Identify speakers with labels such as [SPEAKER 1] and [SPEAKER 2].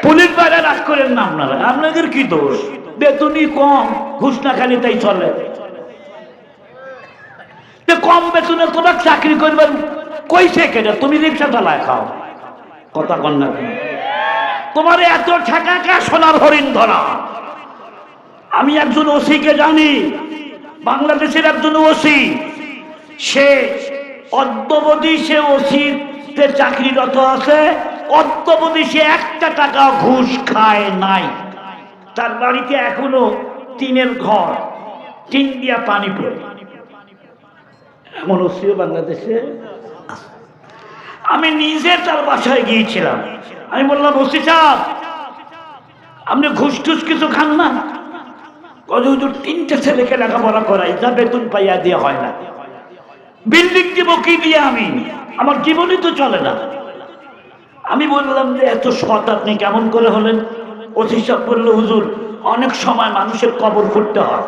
[SPEAKER 1] Police বাইরে রাগ করেন না আপনারা, আপনাদের কি দোষ? বেতনই কম, ঘুষ না খালি তাই চলে। কম বেতনে তোরা চাকরি করবেন কইছে কেন? তুমি রিক্সা চালায় খাও, কথা কন না। তোমার এত টাকা কা সোনার হরিণ ধরা? আমি একজন ওসিকে জানি, বাংলাদেশের একজন ওসি, সে অদ্যবধি সে ওসিতে চাকরিরত আছে, অদ্যবধি সে একটা টাকা ঘুষ খায় নাই। তার বাড়িতে এখনো টিনের ঘর, টিন দিয়া পানি পড়ে, এমন ওসিও বাংলাদেশে। আমি নিজে তার বাসায় গিয়েছিলাম, আমি বললাম ওসি সাহেব আপনি ঘুষ টুস কিছু খান না? হুজুর 3টে ছেলেকে লেখাপড়া করাই, যা বেতন পাইয়া দিয়ে হয় না, বিল্ডিং দিব কি দিয়ে, আমি আমার জীবনই তো চলে না। আমি বললাম যে এত সৎ আপনি কেমন করে হলেন? ওসি সাহেব বলল হুজুর অনেক সময় মানুষের কবর করতে হয়,